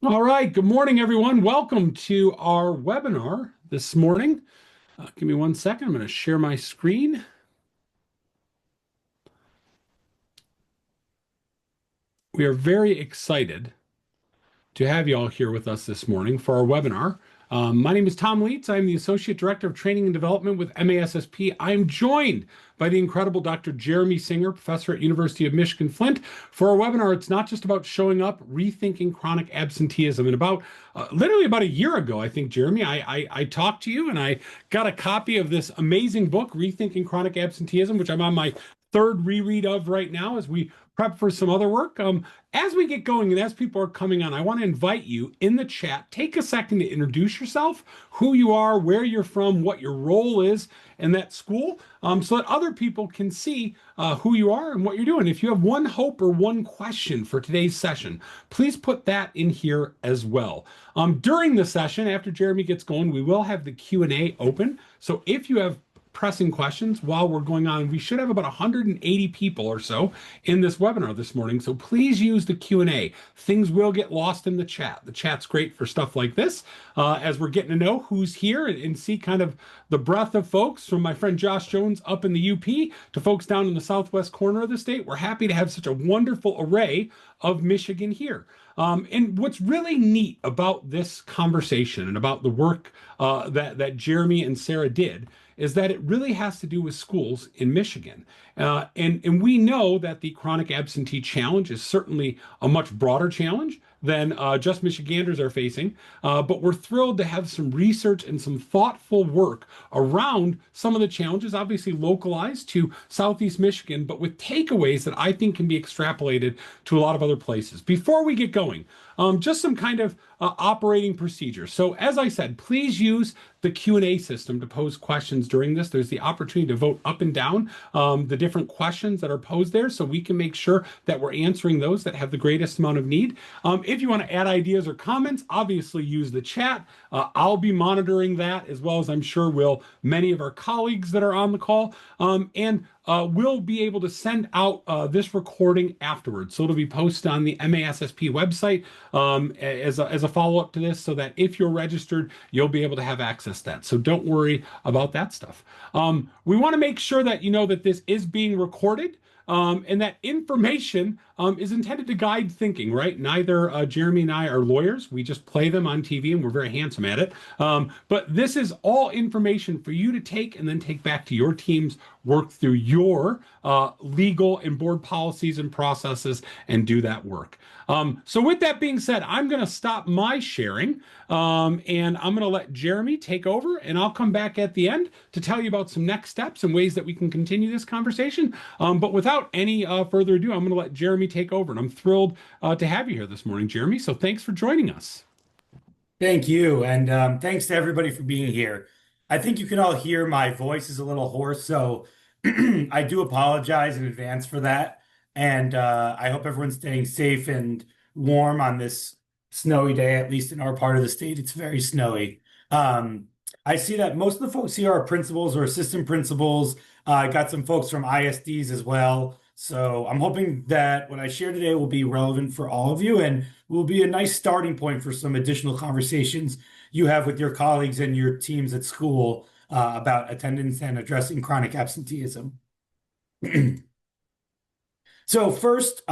All right. Good morning, everyone. Welcome to our webinar this morning. Give me one second. I'm going to share my screen. We are very excited to have you all here with us this morning for our webinar. My name is Tom Leitz. I'm the Associate Director of Training and Development with MASSP. I'm joined by the incredible Dr. Jeremy Singer, Professor at University of Michigan Flint. For our webinar, it's not just about showing up, rethinking chronic absenteeism. And literally about a year ago, I think, Jeremy, I talked to you and I got a copy of this amazing book, Rethinking Chronic Absenteeism, which I'm on my third reread of right now as we prep for some other work. As we get going and as people are coming on, I want to invite you in the chat, take a second to introduce yourself, who you are, where you're from, what your role is in that school, so that other people can see who you are and what you're doing. If you have one hope or one question for today's session, please put that in here as well. During the session, after Jeremy gets going, we will have the Q&A open. So if you have pressing questions while we're going on, we should have about 180 people or so in this webinar this morning, so please use the Q&A. Things will get lost in the chat. The chat's great for stuff like this, as we're getting to know who's here and see kind of the breadth of folks, from my friend Josh Jones up in the UP to folks down in the southwest corner of the state. We're happy to have such a wonderful array of Michigan here. And what's really neat about this conversation and about the work that Jeremy and Sarah did is that it really has to do with schools in Michigan. And we know that the chronic absentee challenge is certainly a much broader challenge than just Michiganders are facing. But we're thrilled to have some research and some thoughtful work around some of the challenges, obviously localized to Southeast Michigan, but with takeaways that I think can be extrapolated to a lot of other places. Before we get going, just some kind of operating procedure. So as I said, please use the Q&A system to pose questions during this. There's the opportunity to vote up and down the different questions that are posed there, so we can make sure that we're answering those that have the greatest amount of need. If you want to add ideas or comments, obviously use the chat. I'll be monitoring that, as well as I'm sure will many of our colleagues that are on the call. And we'll be able to send out this recording afterwards. So it'll be posted on the MASSP website as a follow-up to this, so that if you're registered, you'll be able to have access to that. So don't worry about that stuff. We want to make sure that you know that this is being recorded. And that information is intended to guide thinking, right? Neither Jeremy and I are lawyers. We just play them on TV and we're very handsome at it. But this is all information for you to take and then take back to your teams, work through your legal and board policies and processes and do that work. So with that being said, I'm going to stop my sharing and I'm going to let Jeremy take over, and I'll come back at the end to tell you about some next steps and ways that we can continue this conversation. But without any further ado, I'm going to let Jeremy take over, and I'm thrilled to have you here this morning, Jeremy. So thanks for joining us. Thank you, and thanks to everybody for being here. I think you can all hear my voice is a little hoarse, so I do apologize in advance for that. And I hope everyone's staying safe and warm on this snowy day, at least in our part of the state. It's very snowy. I see that most of the folks here are principals or assistant principals. I got some folks from ISDs as well. So I'm hoping that what I share today will be relevant for all of you and will be a nice starting point for some additional conversations you have with your colleagues and your teams at school about attendance and addressing chronic absenteeism. So first,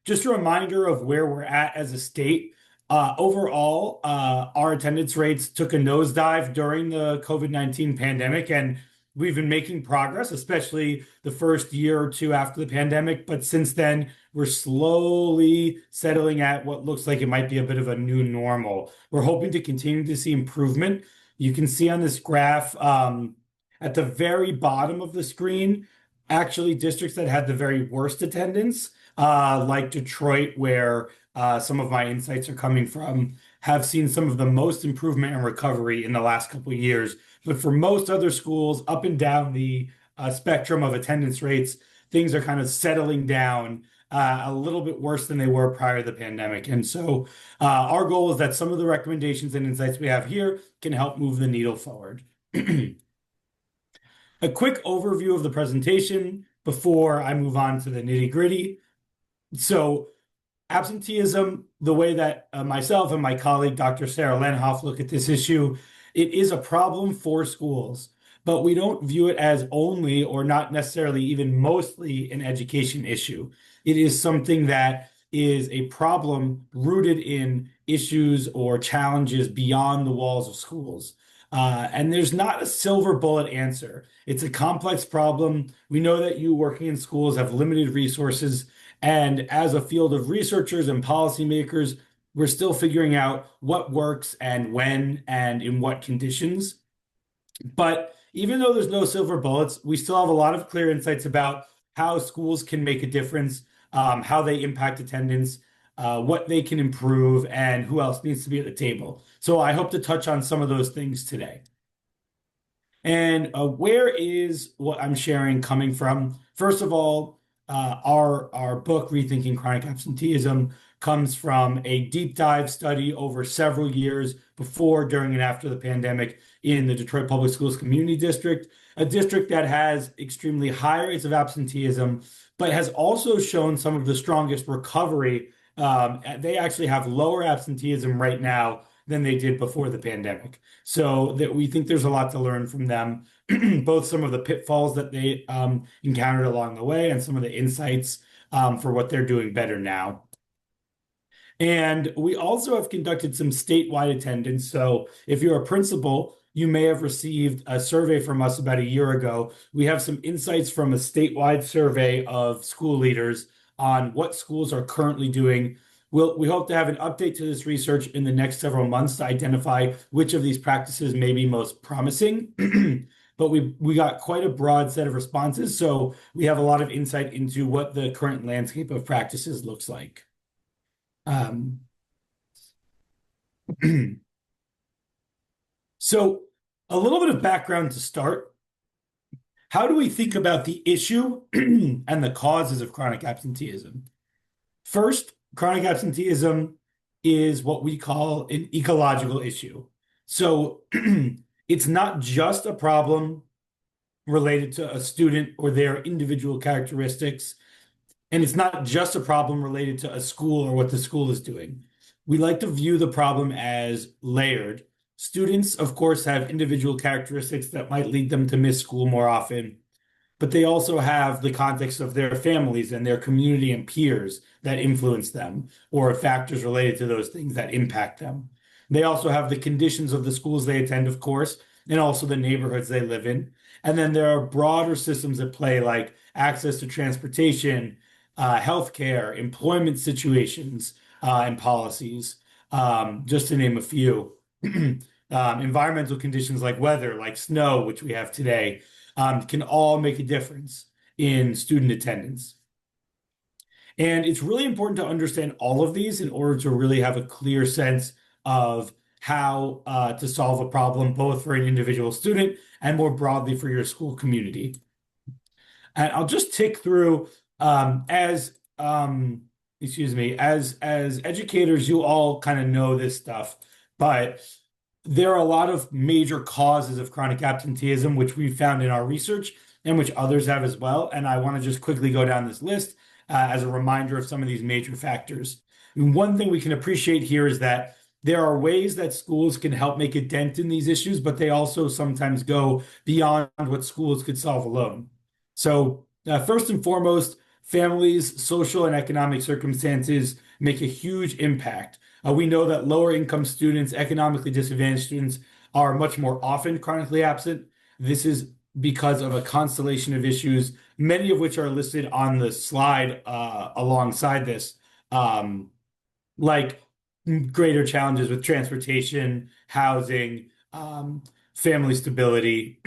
just a reminder of where we're at as a state. Overall, our attendance rates took a nosedive during the COVID-19 pandemic, and we've been making progress, especially the first year or two after the pandemic. But since then, we're slowly settling at what looks like it might be a bit of a new normal. We're hoping to continue to see improvement. You can see on this graph at the very bottom of the screen, actually districts that had the very worst attendance, like Detroit, where some of my insights are coming from, have seen some of the most improvement and recovery in the last couple of years. But for most other schools up and down the spectrum of attendance rates, things are kind of settling down a little bit worse than they were prior to the pandemic. And so our goal is that some of the recommendations and insights we have here can help move the needle forward. A quick overview of the presentation before I move on to the nitty-gritty. So absenteeism, the way that myself and my colleague, Dr. Sarah Lenhoff, look at this issue, it is a problem for schools, but we don't view it as only or not necessarily even mostly an education issue. It is something that is a problem rooted in issues or challenges beyond the walls of schools. And there's not a silver bullet answer. It's a complex problem. We know that you working in schools have limited resources. And as a field of researchers and policymakers, we're still figuring out what works and when and in what conditions. But even though there's no silver bullets, we still have a lot of clear insights about how schools can make a difference, how they impact attendance, what they can improve, and who else needs to be at the table. So I hope to touch on some of those things today. And where is what I'm sharing coming from? First of all, our book, Rethinking Chronic Absenteeism, comes from a deep dive study over several years before, during, and after the pandemic in the Detroit Public Schools Community District, a district that has extremely high rates of absenteeism, but has also shown some of the strongest recovery. They actually have lower absenteeism right now than they did before the pandemic. So that we think there's a lot to learn from them, both some of the pitfalls that they encountered along the way and some of the insights for what they're doing better now. And we also have conducted some statewide attendance. So if you're a principal, you may have received a survey from us about a year ago. We have some insights from a statewide survey of school leaders on what schools are currently doing. We hope to have an update to this research in the next several months to identify which of these practices may be most promising. But we got quite a broad set of responses, so we have a lot of insight into what the current landscape of practices looks like. So a little bit of background to start. How do we think about the issue and the causes of chronic absenteeism? First, chronic absenteeism is what we call an ecological issue. So it's not just a problem related to a student or their individual characteristics, and it's not just a problem related to a school or what the school is doing. We like to view the problem as layered. Students, of course, have individual characteristics that might lead them to miss school more often, but they also have the context of their families and their community and peers that influence them, or factors related to those things that impact them. They also have the conditions of the schools they attend, of course, and also the neighborhoods they live in. And then there are broader systems at play, like access to transportation, healthcare, employment situations, and policies, just to name a few. Environmental conditions like weather, like snow, which we have today, can all make a difference in student attendance. And it's really important to understand all of these in order to really have a clear sense of how to solve a problem, both for an individual student and more broadly for your school community. And I'll just tick through as educators, you all kind of know this stuff, but there are a lot of major causes of chronic absenteeism, which we found in our research and which others have as well. And I want to just quickly go down this list as a reminder of some of these major factors. And one thing we can appreciate here is that there are ways that schools can help make a dent in these issues, but they also sometimes go beyond what schools could solve alone. So first and foremost, families' social and economic circumstances make a huge impact. We know that lower income students, economically disadvantaged students, are much more often chronically absent. This is because of a constellation of issues, many of which are listed on the slide alongside this, like greater challenges with transportation, housing, family stability.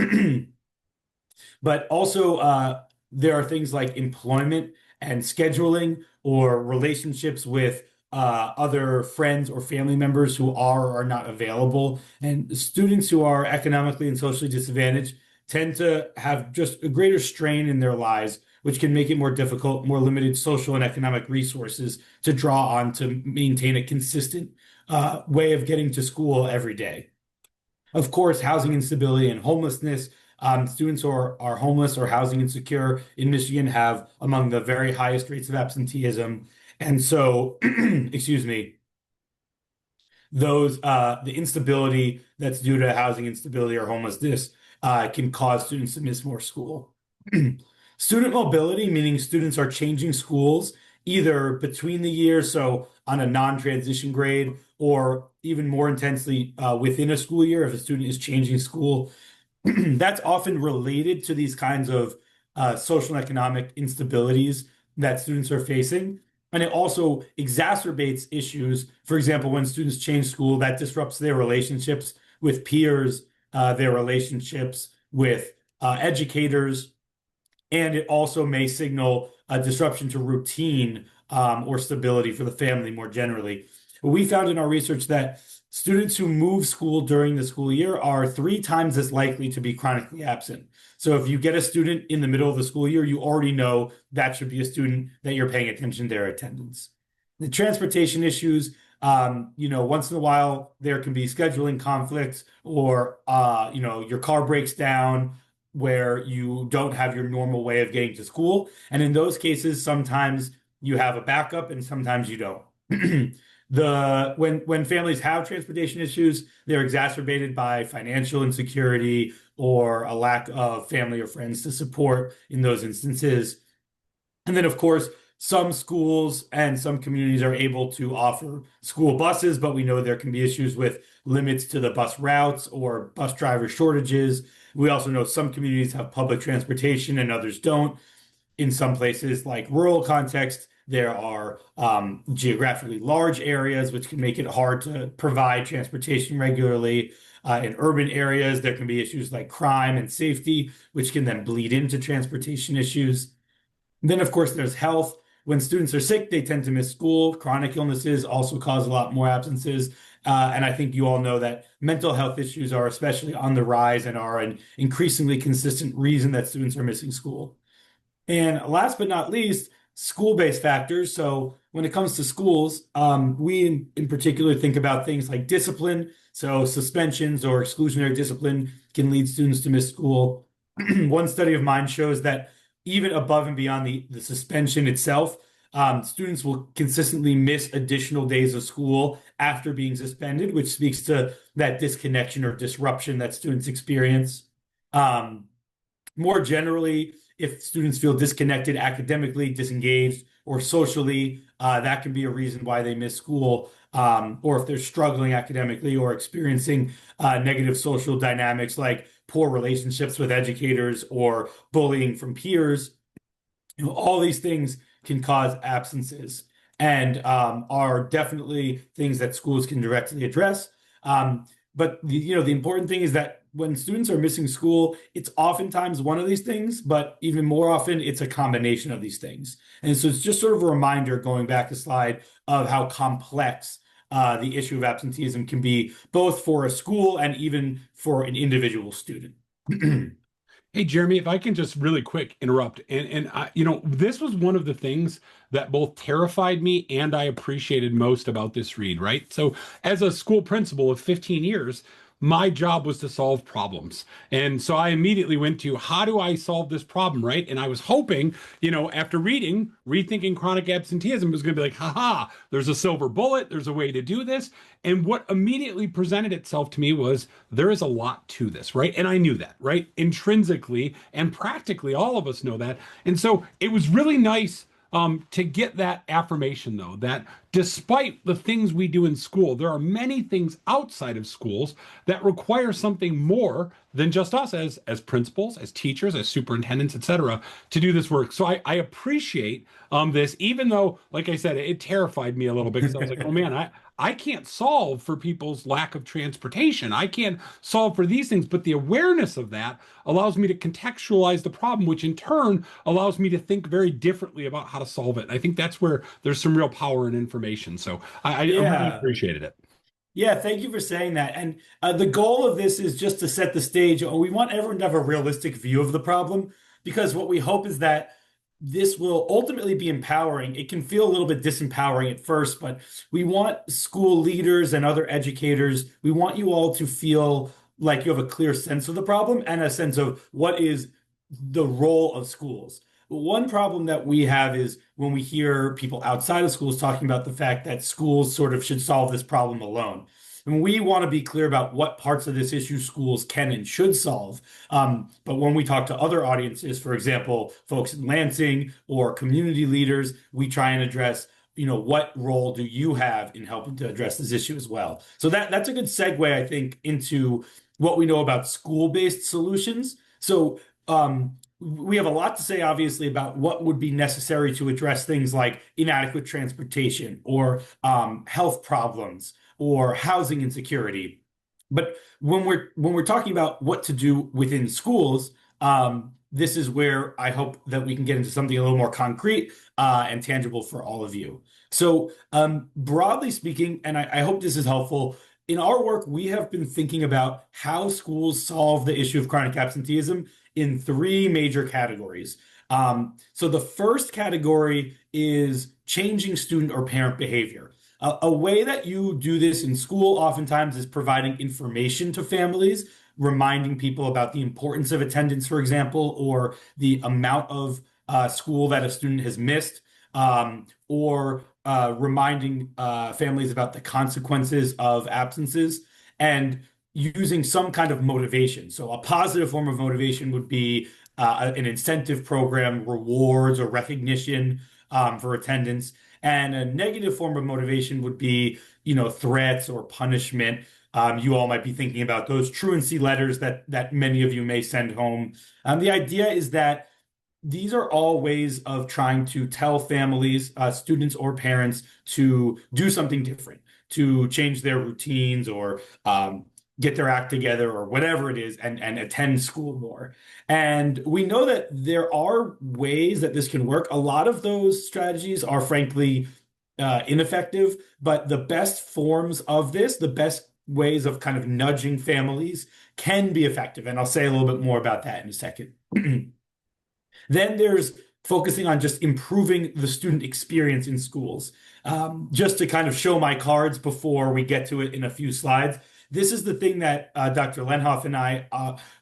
But also there are things like employment and scheduling, or relationships with other friends or family members who are or are not available. And students who are economically and socially disadvantaged tend to have just a greater strain in their lives, which can make it more difficult, more limited social and economic resources to draw on to maintain a consistent way of getting to school every day. Of course, housing instability and homelessness. Students who are homeless or housing insecure in Michigan have among the very highest rates of absenteeism. And so, excuse me, those the instability that's due to housing instability or homelessness can cause students to miss more school. Student mobility, meaning students are changing schools either between the years, so on a non-transition grade, or even more intensely within a school year if a student is changing school. That's often related to these kinds of social and economic instabilities that students are facing. And it also exacerbates issues. For example, when students change school, that disrupts their relationships with peers, their relationships with educators, and it also may signal a disruption to routine or stability for the family more generally. We found in our research that students who move school during the school year are 3 times as likely to be chronically absent. So if you get a student in the middle of the school year, you already know that should be a student that you're paying attention to their attendance. The transportation issues, once in a while there can be scheduling conflicts or, your car breaks down where you don't have your normal way of getting to school. And in those cases, sometimes you have a backup and sometimes you don't. When families have transportation issues, they're exacerbated by financial insecurity or a lack of family or friends to support in those instances. And then, of course, some schools and some communities are able to offer school buses, but we know there can be issues with limits to the bus routes or bus driver shortages. We also know some communities have public transportation and others don't. In some places, like rural context, there are geographically large areas, which can make it hard to provide transportation regularly. In urban areas, there can be issues like crime and safety, which can then bleed into transportation issues. Then, of course, there's health. When students are sick, they tend to miss school. Chronic illnesses also cause a lot more absences. And I think you all know that mental health issues are especially on the rise and are an increasingly consistent reason that students are missing school. And last but not least, school-based factors. So when it comes to schools, we in particular think about things like discipline. So suspensions or exclusionary discipline can lead students to miss school. One study of mine shows that even above and beyond the suspension itself, students will consistently miss additional days of school after being suspended, which speaks to that disconnection or disruption that students experience. More generally, if students feel disconnected academically, disengaged, or socially, that can be a reason why they miss school. Or if they're struggling academically or experiencing negative social dynamics like poor relationships with educators or bullying from peers, all these things can cause absences and are definitely things that schools can directly address. But the important thing is that when students are missing school, it's oftentimes one of these things, but even more often, it's a combination of these things. And so it's just sort of a reminder, going back a slide, of how complex the issue of absenteeism can be, both for a school and even for an individual student. Hey, Jeremy, if I can just really quick interrupt, and this was one of the things that both terrified me and I appreciated most about this read, right? So, as a school principal of 15 years, my job was to solve problems. And so I immediately went to how do I solve this problem, right? And I was hoping, after reading Rethinking Chronic Absenteeism, was going to be like, haha, there's a silver bullet, there's a way to do this. And what immediately presented itself to me was there is a lot to this, right? And I knew that, right? Intrinsically and practically, all of us know that. And so it was really nice to get that affirmation, though, that despite the things we do in school, there are many things outside of schools that require something more than just us as principals, as teachers, as superintendents, etc., to do this work. So I appreciate this, even though, like I said, it terrified me a little bit because I was like, oh man, I can't solve for people's lack of transportation. I can't solve for these things, but the awareness of that allows me to contextualize the problem, which in turn allows me to think very differently about how to solve it. And I think that's where there's some real power in information. So I really appreciated it. Yeah, thank you for saying that. And the goal of this is just to set the stage. We want everyone to have a realistic view of the problem, because what we hope is that this will ultimately be empowering. It can feel a little bit disempowering at first, but we want school leaders and other educators, we want you all to feel like you have a clear sense of the problem and a sense of what is the role of schools. one problem that we have is when we hear people outside of schools talking about the fact that schools sort of should solve this problem alone. And we want to be clear about what parts of this issue schools can and should solve. But when we talk to other audiences, for example, folks in Lansing or community leaders, we try and address, what role do you have in helping to address this issue as well? So that's a good segue, I think, into what we know about school-based solutions. So we have a lot to say, obviously, about what would be necessary to address things like inadequate transportation or health problems or housing insecurity. But when we're talking about what to do within schools, this is where I hope that we can get into something a little more concrete and tangible for all of you. So broadly speaking, and I hope this is helpful, in our work, we have been thinking about how schools solve the issue of chronic absenteeism in three major categories. So the first category is changing student or parent behavior. A way that you do this in school oftentimes is providing information to families, reminding people about the importance of attendance, for example, or the amount of school that a student has missed, or reminding families about the consequences of absences, and using some kind of motivation. So a positive form of motivation would be an incentive program, rewards or recognition for attendance. And a negative form of motivation would be, threats or punishment. You all might be thinking about those truancy letters that many of you may send home. The idea is that these are all ways of trying to tell families, students or parents, to do something different, to change their routines or get their act together or whatever it is and attend school more. And we know that there are ways that this can work. A lot of those strategies are frankly ineffective, but the best forms of this, the best ways of kind of nudging families can be effective. And I'll say a little bit more about that in a second. Then there's focusing on just improving the student experience in schools. Just to kind of show my cards before we get to it in a few slides, this is the thing that Dr. Lenhoff and I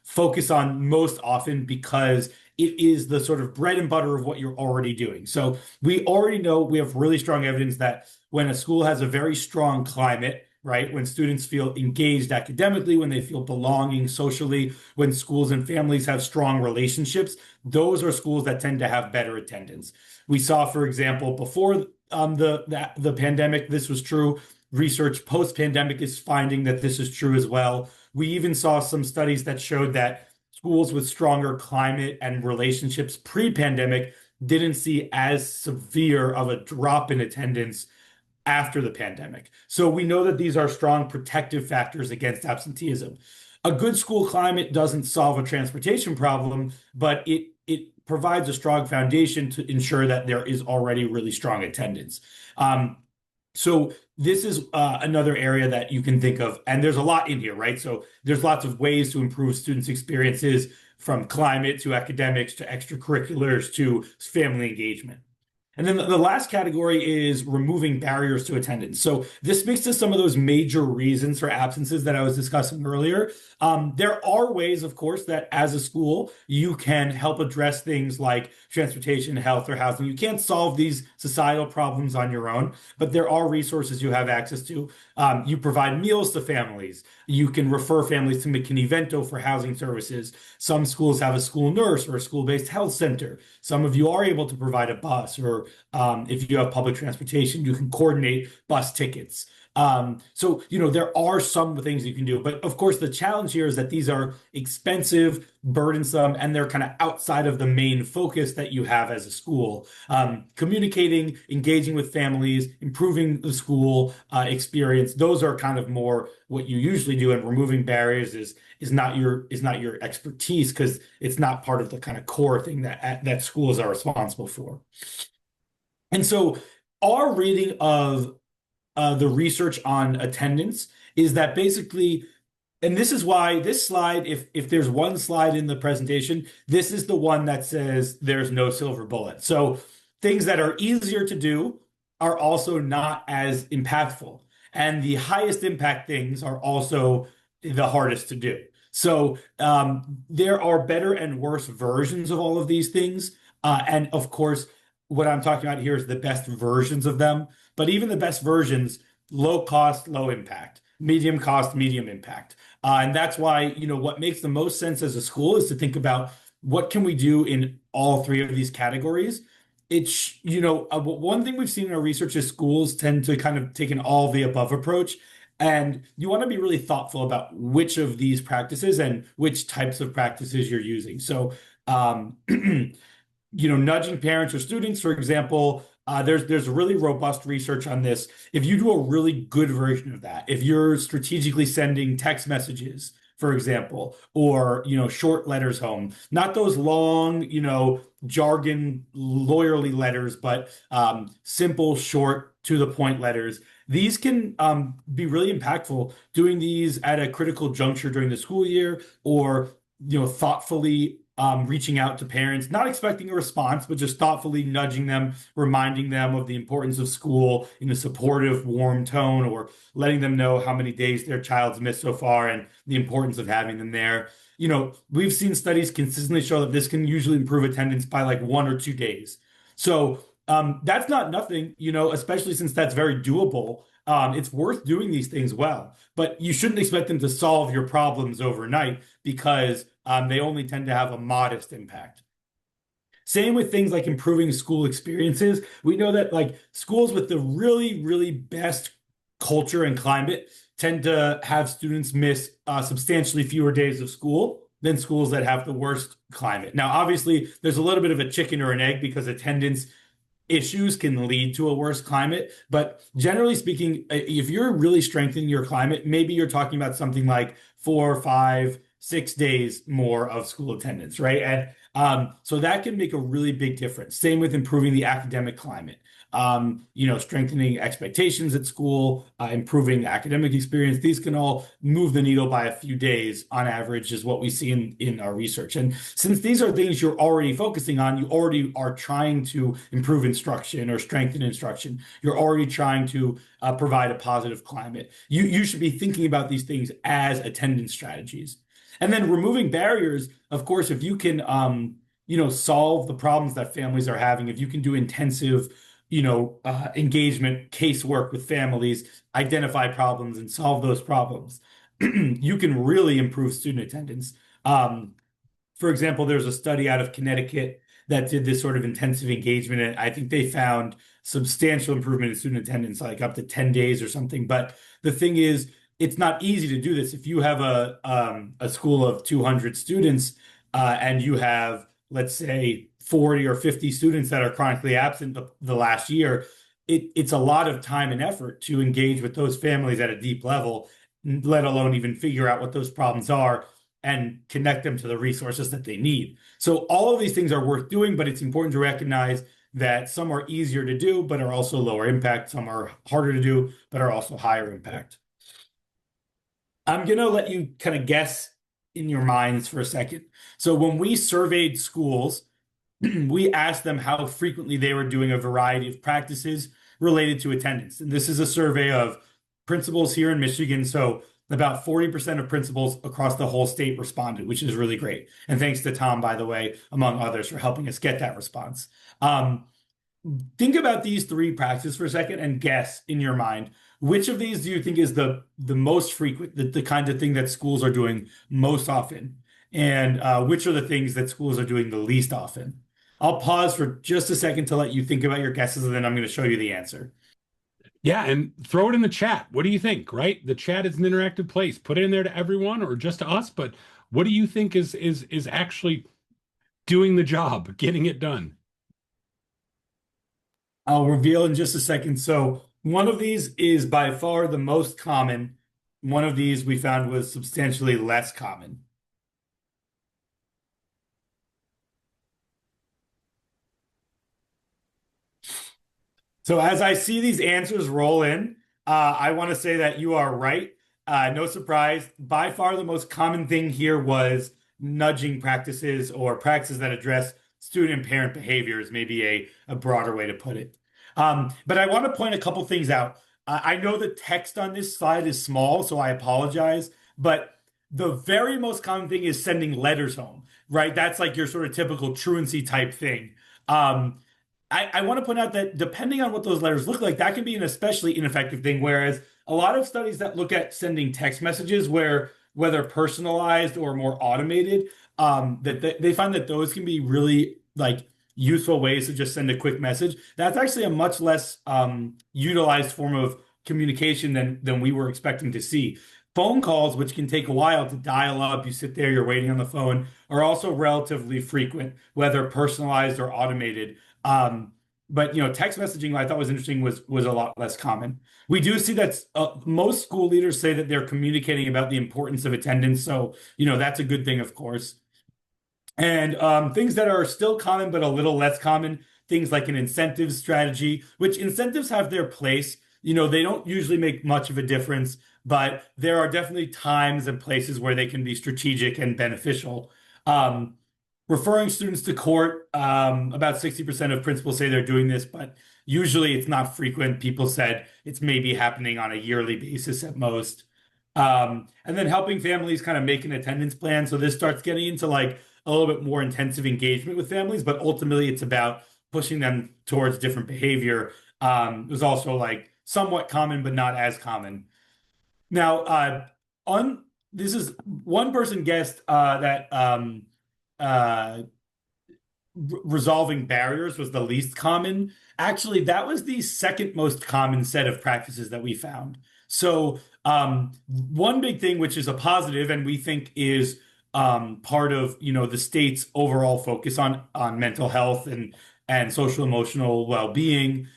focus on most often because it is the sort of bread and butter of what you're already doing. So we already know, we have really strong evidence that when a school has a very strong climate, right? When students feel engaged academically, when they feel belonging socially, when schools and families have strong relationships, those are schools that tend to have better attendance. We saw, for example, before the pandemic, this was true. Research post-pandemic is finding that this is true as well. We even saw some studies that showed that schools with stronger climate and relationships pre-pandemic didn't see as severe of a drop in attendance after the pandemic. So we know that these are strong protective factors against absenteeism. A good school climate doesn't solve a transportation problem, but it provides a strong foundation to ensure that there is already really strong attendance. So this is another area that you can think of, and there's a lot in here, right? So there's lots of ways to improve students' experiences, from climate to academics to extracurriculars to family engagement. And then the last category is removing barriers to attendance. So this speaks to some of those major reasons for absences that I was discussing earlier. There are ways, of course, that as a school, you can help address things like transportation, health, or housing. You can't solve these societal problems on your own, but there are resources you have access to. You provide meals to families. You can refer families to McKinney-Vento for housing services. Some schools have a school nurse or a school-based health center. Some of you are able to provide a bus, or if you have public transportation, you can coordinate bus tickets. So, there are some things you can do, but of course the challenge here is that these are expensive, burdensome, and they're kind of outside of the main focus that you have as a school. Communicating, engaging with families, improving the school experience, those are kind of more what you usually do, and removing barriers is not your expertise, because it's not part of the kind of core thing that schools are responsible for. And so our reading of the research on attendance is that basically, and this is why this slide, if there's one slide in the presentation, this is the one that says there's no silver bullet. So things that are easier to do are also not as impactful. And the highest impact things are also the hardest to do. So there are better and worse versions of all of these things. And of course, what I'm talking about here is the best versions of them. But even the best versions, low cost, low impact, medium cost, medium impact. And that's why, what makes the most sense as a school is to think about what can we do in all three of these categories. One thing we've seen in our research is schools tend to kind of take an all of the above approach. And you want to be really thoughtful about which of these practices and which types of practices you're using. So, nudging parents or students, for example, there's really robust research on this. If you do a really good version of that, if you're strategically sending text messages, for example, or short letters home, not those long, jargon lawyerly letters, but simple, short, to the point letters. These can be really impactful. Doing these at a critical juncture during the school year, or thoughtfully reaching out to parents, not expecting a response, but just thoughtfully nudging them, reminding them of the importance of school in a supportive, warm tone, or letting them know how many days their child's missed so far and the importance of having them there. We've seen studies consistently show that this can usually improve attendance by like 1 or 2 days. So that's not nothing, especially since that's very doable. It's worth doing these things well, but you shouldn't expect them to solve your problems overnight, because they only tend to have a modest impact. Same with things like improving school experiences. We know that like schools with the really, really best culture and climate tend to have students miss substantially fewer days of school than schools that have the worst climate. Now, obviously, there's a little bit of a chicken or an egg, because attendance issues can lead to a worse climate. But generally speaking, if you're really strengthening your climate, maybe you're talking about something like 4, 5, 6 days more of school attendance, right? And so that can make a really big difference. Same with improving the academic climate. Strengthening expectations at school, improving the academic experience. These can all move the needle by a few days on average, is what we see in our research. And since these are things you're already focusing on, you already are trying to improve instruction or strengthen instruction. You're already trying to provide a positive climate. You should be thinking about these things as attendance strategies. And then removing barriers, of course, if you can, solve the problems that families are having, if you can do intensive engagement, casework with families, identify problems and solve those problems, you can really improve student attendance. For example, there's a study out of Connecticut that did this sort of intensive engagement, and I think they found substantial improvement in student attendance, like up to 10 days or something. But the thing is, it's not easy to do this. If you have a school of 200 students and you have, let's say, 40 or 50 students that are chronically absent the last year, it's a lot of time and effort to engage with those families at a deep level, let alone even figure out what those problems are and connect them to the resources that they need. So all of these things are worth doing, but it's important to recognize that some are easier to do, but are also lower impact. Some are harder to do, but are also higher impact. I'm going to let you kind of guess in your minds for a second. So when we surveyed schools, we asked them how frequently they were doing a variety of practices related to attendance. And this is a survey of principals here in Michigan. So about 40% of principals across the whole state responded, which is really great. And thanks to Tom, by the way, among others, for helping us get that response. Think about these three practices for a second and guess in your mind, which of these do you think is the most frequent, the kind of thing that schools are doing most often? And which are the things that schools are doing the least often? I'll pause for just a second to let you think about your guesses, and then I'm going to show you the answer. Yeah, and throw it in the chat. What do you think, right? The chat is an interactive place. Put it in there to everyone or just to us, but what do you think is actually doing the job, getting it done? I'll reveal in just a second. So one of these is by far the most common. One of these we found was substantially less common. So as I see these answers roll in, I want to say that you are right. No surprise. By far the most common thing here was nudging practices, or practices that address student and parent behaviors, maybe a broader way to put it. But I want to point a couple things out. I know the text on this slide is small, so I apologize, but the very most common thing is sending letters home, right? That's like your sort of typical truancy type thing. I want to point out that depending on what those letters look like, that can be an especially ineffective thing. Whereas a lot of studies that look at sending text messages, where whether personalized or more automated, that they find that those can be really like useful ways to just send a quick message. That's actually a much less utilized form of communication than we were expecting to see. Phone calls, which can take a while to dial up, you sit there, you're waiting on the phone, are also relatively frequent, whether personalized or automated. But text messaging, I thought was interesting, was a lot less common. We do see that most school leaders say that they're communicating about the importance of attendance, so that's a good thing, of course. And things that are still common but a little less common, things like an incentive strategy, which incentives have their place. They don't usually make much of a difference, but there are definitely times and places where they can be strategic and beneficial. Referring students to court, about 60% of principals say they're doing this, but usually it's not frequent. People said it's maybe happening on a yearly basis at most. And then helping families kind of make an attendance plan. So this starts getting into like a little bit more intensive engagement with families, but ultimately it's about pushing them towards different behavior. It was also like somewhat common, but not as common. Now, on this is one person guessed that resolving barriers was the least common. Actually, that was the second most common set of practices that we found. So one big thing, which is a positive, and we think is part of the state's overall focus on mental health and social emotional well-being.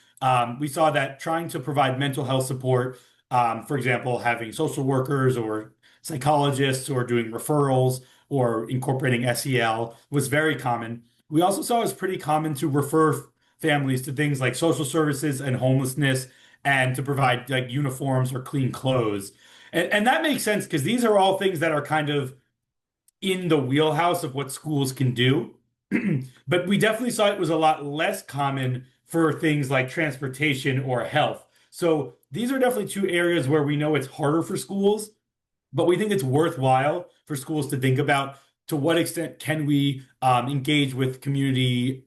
We saw that trying to provide mental health support, for example, having social workers or psychologists or doing referrals or incorporating SEL was very common. We also saw it was pretty common to refer families to things like social services and homelessness and to provide like uniforms or clean clothes. And that makes sense because these are all things that are kind of in the wheelhouse of what schools can do. But we definitely saw it was a lot less common for things like transportation or health. So these are definitely two areas where we know it's harder for schools, but we think it's worthwhile for schools to think about to what extent can we engage with community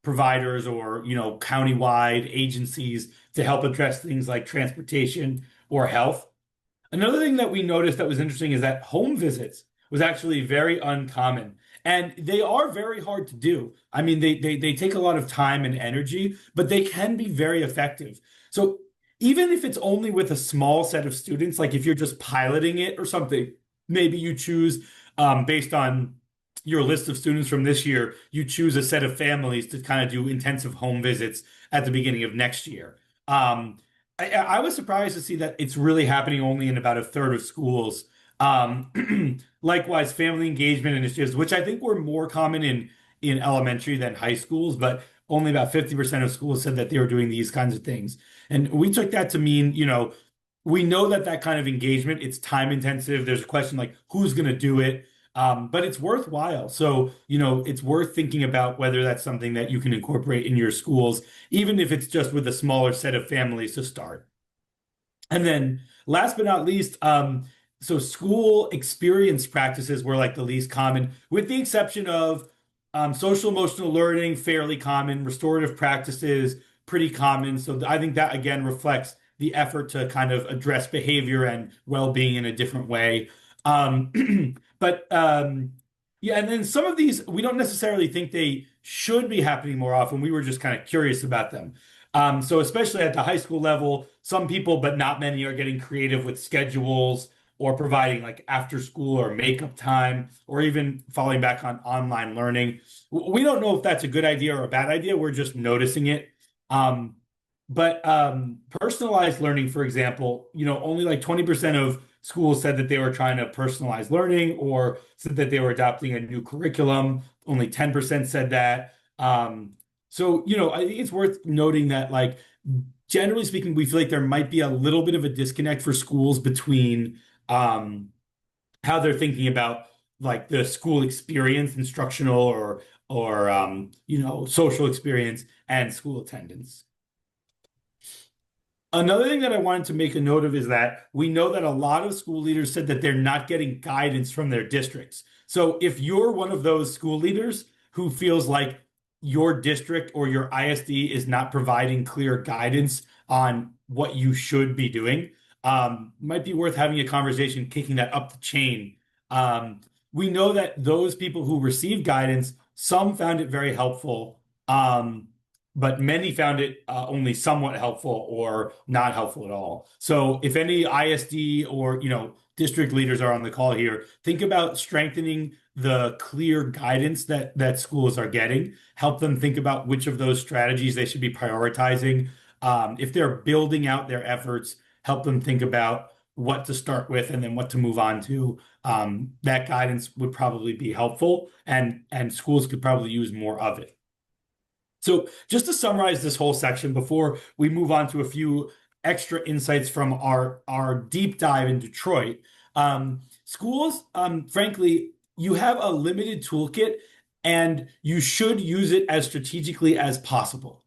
providers or countywide agencies to help address things like transportation or health. Another thing that we noticed that was interesting is that home visits was actually very uncommon. And they are very hard to do. I mean, they take a lot of time and energy, but they can be very effective. So even if it's only with a small set of students, like if you're just piloting it or something, maybe you choose based on your list of students from this year, you choose a set of families to kind of do intensive home visits at the beginning of next year. I was surprised to see that it's really happening only in about a third of schools. Likewise, family engagement initiatives, which I think were more common in elementary than high schools, but only about 50% of schools said that they were doing these kinds of things. And we took that to mean, we know that kind of engagement, it's time intensive. There's a question like who's going to do it, but it's worthwhile. So, it's worth thinking about whether that's something that you can incorporate in your schools, even if it's just with a smaller set of families to start. And then last but not least, so school experience practices were like the least common, with the exception of social emotional learning, fairly common, restorative practices, pretty common. So I think that again reflects the effort to kind of address behavior and well-being in a different way. But yeah, and then some of these, we don't necessarily think they should be happening more often. We were just kind of curious about them. So especially at the high school level, some people, but not many, are getting creative with schedules or providing like after school or makeup time, or even falling back on online learning. We don't know if that's a good idea or a bad idea. We're just noticing it. But personalized learning, for example, only like 20% of schools said that they were trying to personalize learning or said that they were adopting a new curriculum. Only 10% said that. So, I think it's worth noting that, like, generally speaking, we feel like there might be a little bit of a disconnect for schools between how they're thinking about like the school experience, instructional or social experience and school attendance. Another thing that I wanted to make a note of is that we know that a lot of school leaders said that they're not getting guidance from their districts. So if you're one of those school leaders who feels like your district or your ISD is not providing clear guidance on what you should be doing, might be worth having a conversation, kicking that up the chain. We know that those people who receive guidance, some found it very helpful, but many found it only somewhat helpful or not helpful at all. So if any ISD or district leaders are on the call here, think about strengthening the clear guidance that schools are getting. Help them think about which of those strategies they should be prioritizing. If they're building out their efforts, help them think about what to start with and then what to move on to. That guidance would probably be helpful, and schools could probably use more of it. So just to summarize this whole section before we move on to a few extra insights from our deep dive in Detroit, schools, frankly, you have a limited toolkit and you should use it as strategically as possible.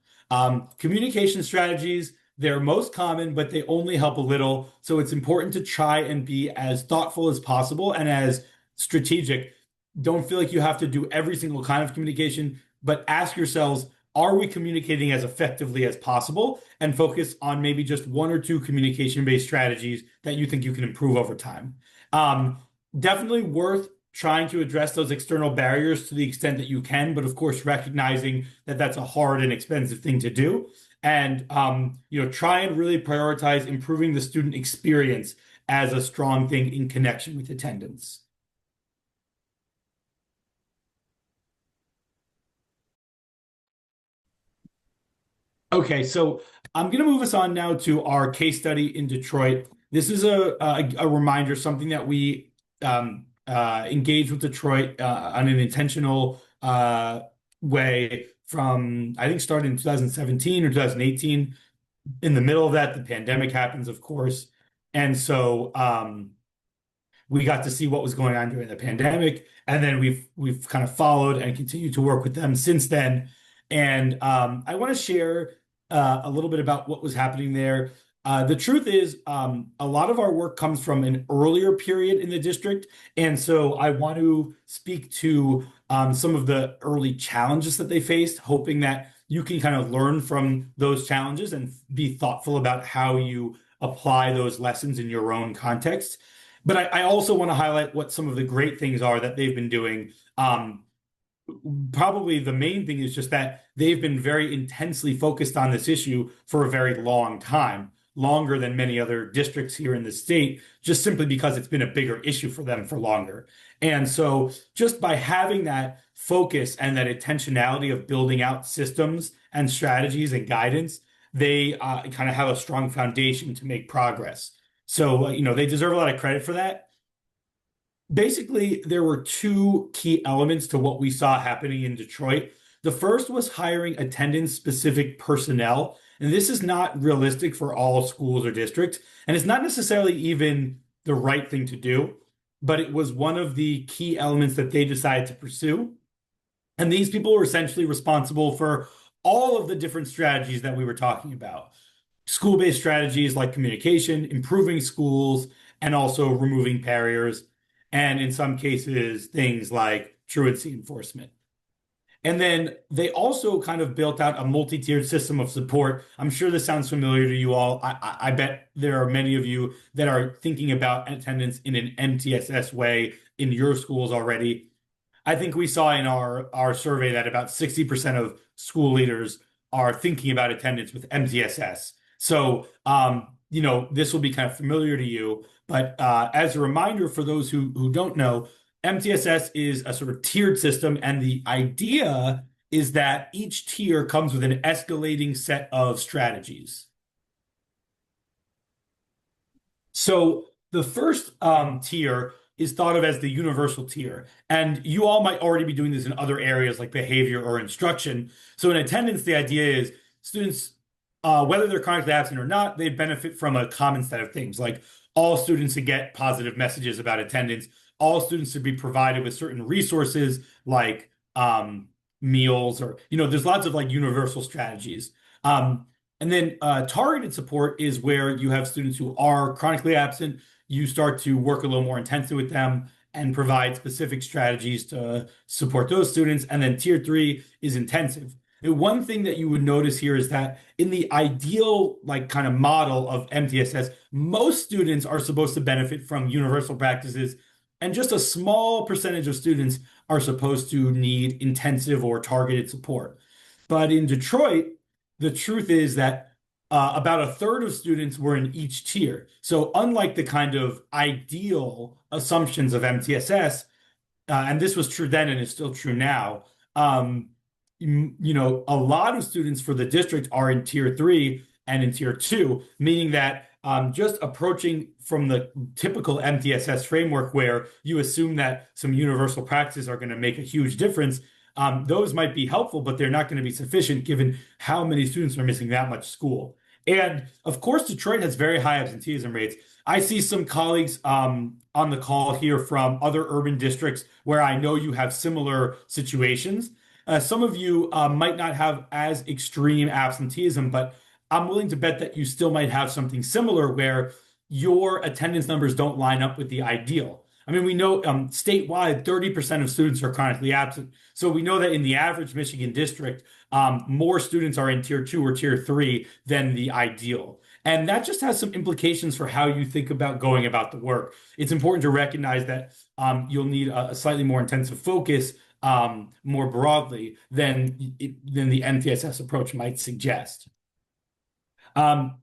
Communication strategies, they're most common, but they only help a little. So it's important to try and be as thoughtful as possible and as strategic. Don't feel like you have to do every single kind of communication, but ask yourselves, are we communicating as effectively as possible? And focus on maybe just one or two communication-based strategies that you think you can improve over time. Definitely worth trying to address those external barriers to the extent that you can, but of course, recognizing that that's a hard and expensive thing to do. And try and really prioritize improving the student experience as a strong thing in connection with attendance. Okay, so I'm going to move us on now to our case study in Detroit. This is a reminder, something that we engaged with Detroit on an intentional way from, I think, started in 2017 or 2018. In the middle of that, the pandemic happens, of course. And so we got to see what was going on during the pandemic. And then we've kind of followed and continued to work with them since then. And I want to share a little bit about what was happening there. The truth is, a lot of our work comes from an earlier period in the district. And so I want to speak to some of the early challenges that they faced, hoping that you can kind of learn from those challenges and be thoughtful about how you apply those lessons in your own context. But I also want to highlight what some of the great things are that they've been doing. Probably the main thing is just that they've been very intensely focused on this issue for a very long time, longer than many other districts here in the state, just simply because it's been a bigger issue for them for longer. And so just by having that focus and that intentionality of building out systems and strategies and guidance, they kind of have a strong foundation to make progress. So, they deserve a lot of credit for that. Basically, there were two key elements to what we saw happening in Detroit. The first was hiring attendance-specific personnel, and this is not realistic for all schools or districts, and it's not necessarily even the right thing to do, but it was one of the key elements that they decided to pursue. And these people were essentially responsible for all of the different strategies that we were talking about. School-based strategies like communication, improving schools, and also removing barriers, and in some cases, things like truancy enforcement. And then they also kind of built out a multi-tiered system of support. I'm sure this sounds familiar to you all. I bet there are many of you that are thinking about attendance in an MTSS way in your schools already. I think we saw in our survey that about 60% of school leaders are thinking about attendance with MTSS. So, this will be kind of familiar to you. But as a reminder for those who don't know, MTSS is a sort of tiered system, and the idea is that each tier comes with an escalating set of strategies. So the first tier is thought of as the universal tier, and you all might already be doing this in other areas like behavior or instruction. So in attendance, the idea is students, whether they're chronically absent or not, they benefit from a common set of things, like all students should get positive messages about attendance. All students should be provided with certain resources like meals, or, there's lots of like universal strategies. And then targeted support is where you have students who are chronically absent. You start to work a little more intensely with them and provide specific strategies to support those students. And then tier 3 is intensive. And one thing that you would notice here is that in the ideal like kind of model of MTSS, most students are supposed to benefit from universal practices, and just a small percentage of students are supposed to need intensive or targeted support. But in Detroit, the truth is that about a third of students were in each tier. So unlike the kind of ideal assumptions of MTSS, and this was true then and is still true now, a lot of students for the district are in tier 3 and in tier 2, meaning that just approaching from the typical MTSS framework where you assume that some universal practices are going to make a huge difference, those might be helpful, but they're not going to be sufficient given how many students are missing that much school. And of course, Detroit has very high absenteeism rates. I see some colleagues on the call here from other urban districts where I know you have similar situations. Some of you might not have as extreme absenteeism, but I'm willing to bet that you still might have something similar where your attendance numbers don't line up with the ideal. I mean, we know statewide, 30% of students are chronically absent. So we know that in the average Michigan district, more students are in tier 2 or tier 3 than the ideal. And that just has some implications for how you think about going about the work. It's important to recognize that you'll need a slightly more intensive focus more broadly than the MTSS approach might suggest. And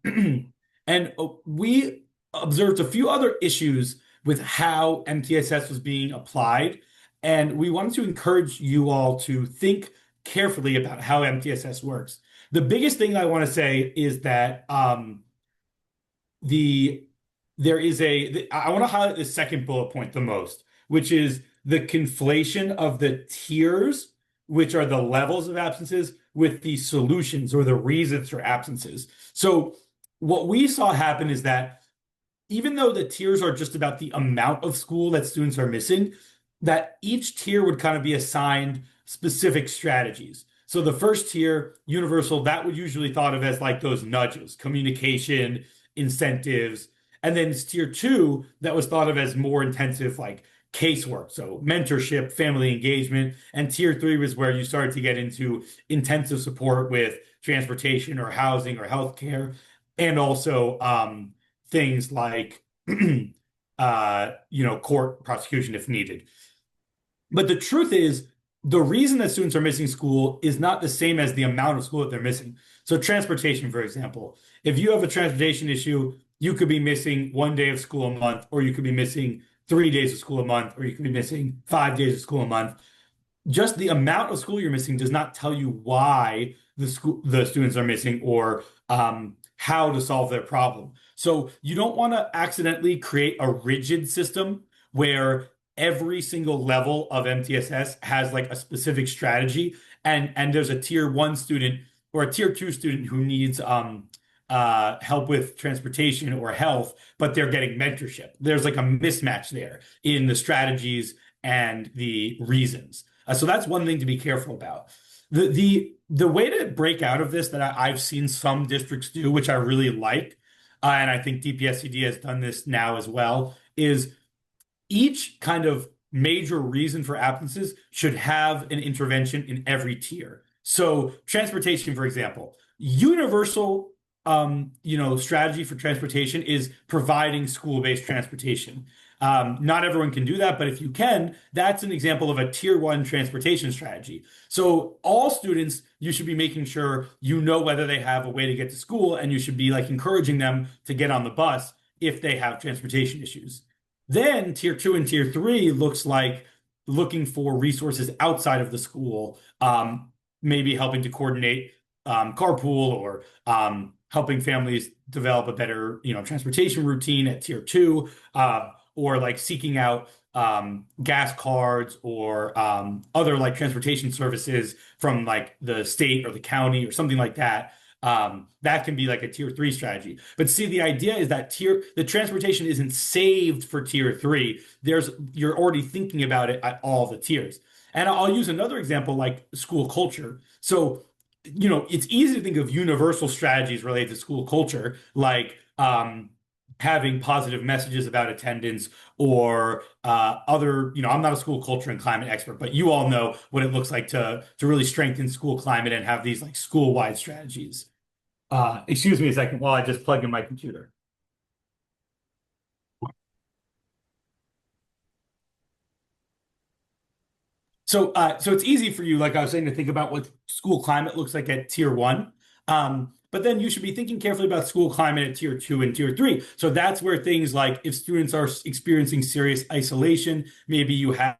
we observed a few other issues with how MTSS was being applied, and we wanted to encourage you all to think carefully about how MTSS works. The biggest thing I want to say is that I want to highlight the second bullet point the most, which is the conflation of the tiers, which are the levels of absences, with the solutions or the reasons for absences. So what we saw happen is that even though the tiers are just about the amount of school that students are missing, that each tier would kind of be assigned specific strategies. So the first tier, universal, that would usually thought of as like those nudges, communication, incentives. And then tier 2, that was thought of as more intensive, like casework, so mentorship, family engagement. And tier 3 was where you started to get into intensive support with transportation or housing or healthcare, and also things like court prosecution if needed. But the truth is, the reason that students are missing school is not the same as the amount of school that they're missing. So transportation, for example, if you have a transportation issue, you could be missing 1 day of school a month, or you could be missing 3 days of school a month, or you could be missing 5 days of school a month. Just the amount of school you're missing does not tell you why the students are missing or how to solve their problem. So you don't want to accidentally create a rigid system where every single level of MTSS has like a specific strategy, and there's a tier 1 student or a tier 2 student who needs help with transportation or health, but they're getting mentorship. There's like a mismatch there in the strategies and the reasons. So that's one thing to be careful about. The way to break out of this that I've seen some districts do, which I really like, and I think DPSCD has done this now as well, is each kind of major reason for absences should have an intervention in every tier. So transportation, for example, universal strategy for transportation is providing school-based transportation. Not everyone can do that, but if you can, that's an example of a tier 1 transportation strategy. So all students, you should be making sure you know whether they have a way to get to school, and you should be like encouraging them to get on the bus if they have transportation issues. Then tier 2 and tier 3 looks like looking for resources outside of the school, maybe helping to coordinate carpool, or helping families develop a better transportation routine at tier 2, or like seeking out gas cards or other like transportation services from like the state or the county or something like that. That can be like a tier 3 strategy. But see, the idea is that the transportation isn't saved for tier 3. You're already thinking about it at all the tiers. And I'll use another example like school culture. So, it's easy to think of universal strategies related to school culture, like having positive messages about attendance or other, I'm not a school culture and climate expert, but you all know what it looks like to really strengthen school climate and have these like school-wide strategies. Excuse me a second while I just plug in my computer. So it's easy for you, like I was saying, to think about what school climate looks like at tier one. But then you should be thinking carefully about school climate at tier two and tier three. So that's where things like if students are experiencing serious isolation, maybe you have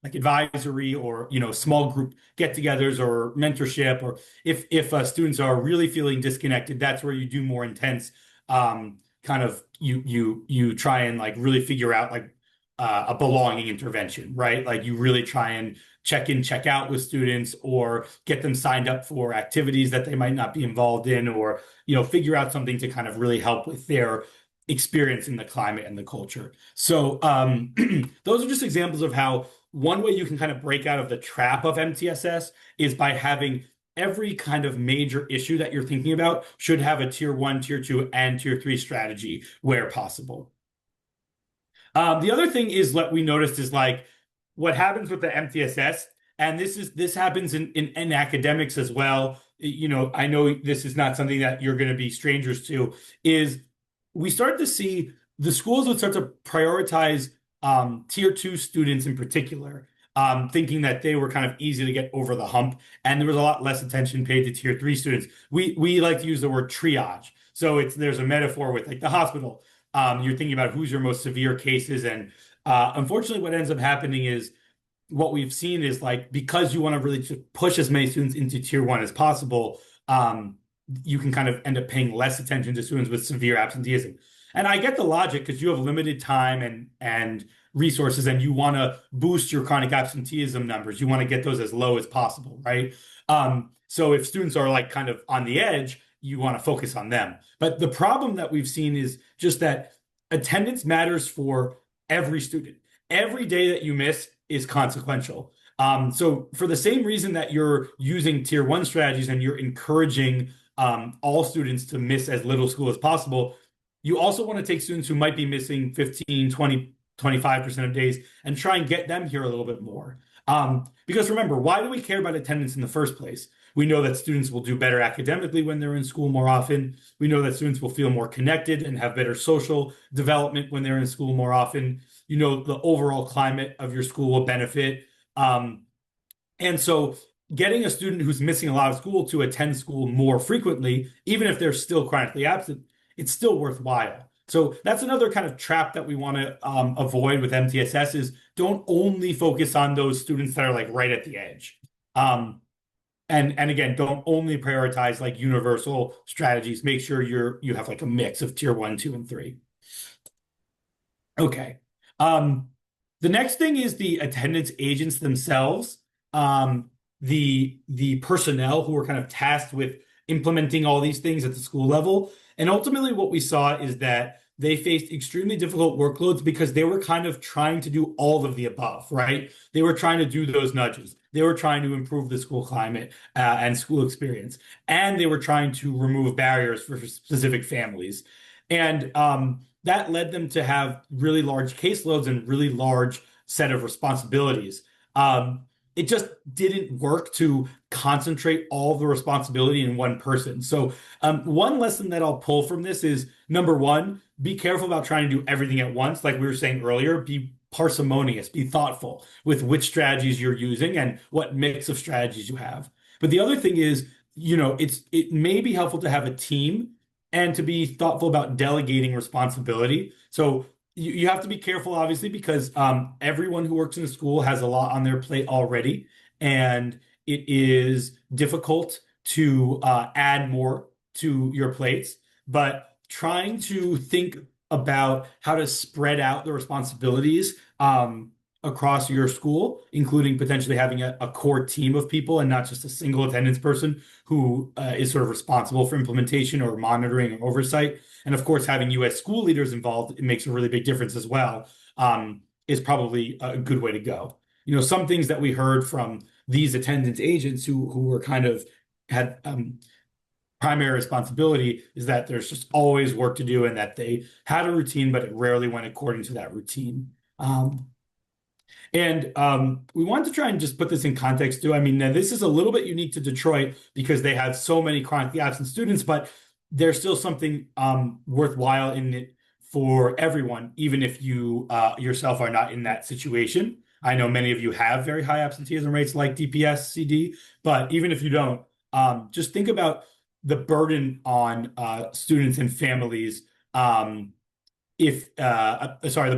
like advisory or small group get-togethers or mentorship, or if students are really feeling disconnected, that's where you do more intense kind of you try and like really figure out like a belonging intervention, right? Like you really try and check in, check out with students or get them signed up for activities that they might not be involved in, or, figure out something to kind of really help with their experience in the climate and the culture. So those are just examples of how one way you can kind of break out of the trap of MTSS is by having every kind of major issue that you're thinking about should have a tier one, tier two, and tier three strategy where possible. The other thing is what we noticed is like what happens with the MTSS, and this happens in academics as well. I know this is not something that you're going to be strangers to, is we start to see the schools would start to prioritize tier two students in particular, thinking that they were kind of easy to get over the hump, and there was a lot less attention paid to tier three students. We like to use the word triage. So there's a metaphor with like the hospital. You're thinking about who's your most severe cases. And unfortunately, what ends up happening is what we've seen is like, because you want to really push as many students into tier one as possible, you can kind of end up paying less attention to students with severe absenteeism. And I get the logic because you have limited time and resources, and you want to boost your chronic absenteeism numbers. You want to get those as low as possible, right? So if students are like kind of on the edge, you want to focus on them. But the problem that we've seen is just that attendance matters for every student. Every day that you miss is consequential. So for the same reason that you're using tier one strategies and you're encouraging all students to miss as little school as possible, you also want to take students who might be missing 15, 20, 25% of days and try and get them here a little bit more. Because remember, why do we care about attendance in the first place? We know that students will do better academically when they're in school more often. We know that students will feel more connected and have better social development when they're in school more often. The overall climate of your school will benefit. And so getting a student who's missing a lot of school to attend school more frequently, even if they're still chronically absent, it's still worthwhile. So that's another kind of trap that we want to avoid with MTSS is don't only focus on those students that are like right at the edge. And again, don't only prioritize like universal strategies. Make sure you have like a mix of tier one, two, and three. Okay. The next thing is the attendance agents themselves. The personnel who are kind of tasked with implementing all these things at the school level. And ultimately what we saw is that they faced extremely difficult workloads because they were kind of trying to do all of the above, right? They were trying to do those nudges. They were trying to improve the school climate and school experience. And they were trying to remove barriers for specific families. And that led them to have really large caseloads and really large set of responsibilities. It just didn't work to concentrate all the responsibility in one person. So one lesson that I'll pull from this is, number one, be careful about trying to do everything at once. Like we were saying earlier, be parsimonious, be thoughtful with which strategies you're using and what mix of strategies you have. But the other thing is, it may be helpful to have a team and to be thoughtful about delegating responsibility. So you have to be careful, obviously, because everyone who works in the school has a lot on their plate already, and it is difficult to add more to your plates. But trying to think about how to spread out the responsibilities across your school, including potentially having a core team of people and not just a single attendance person who is sort of responsible for implementation or monitoring or oversight. And of course, having US school leaders involved, it makes a really big difference as well, is probably a good way to go. Some things that we heard from these attendance agents who were kind of had primary responsibility is that there's just always work to do and that they had a routine, but it rarely went according to that routine. We wanted to try and just put this in context too. I mean, now this is a little bit unique to Detroit because they have so many chronically absent students, but there's still something worthwhile in it for everyone, even if you yourself are not in that situation. I know many of you have very high absenteeism rates like DPS, CD, but even if you don't, just think about the burden on students and families. The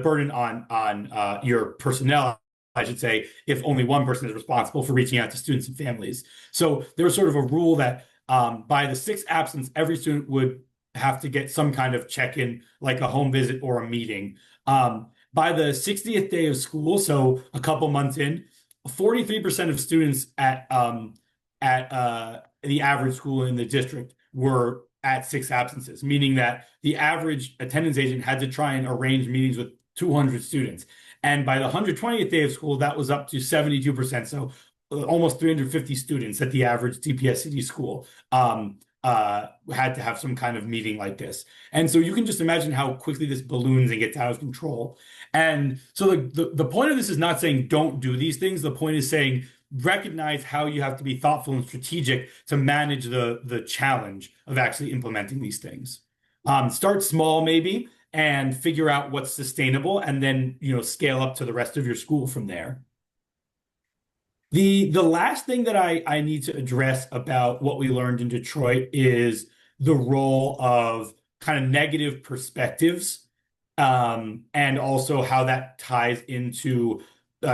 burden on your personnel, I should say, if only one person is responsible for reaching out to students and families. So there was sort of a rule that by the sixth absence, every student would have to get some kind of check-in, like a home visit or a meeting. By the 60th day of school, so a couple months in, 43% of students at the average school in the district were at 6 absences, meaning that the average attendance agent had to try and arrange meetings with 200 students. And by the 120th day of school, that was up to 72%. So almost 350 students at the average DPS-CD school had to have some kind of meeting like this. And so you can just imagine how quickly this balloons and gets out of control. And so the point of this is not saying don't do these things. The point is saying recognize how you have to be thoughtful and strategic to manage the challenge of actually implementing these things. Start small maybe and figure out what's sustainable, and then scale up to the rest of your school from there. The last thing that I need to address about what we learned in Detroit is the role of kind of negative perspectives, and also how that ties into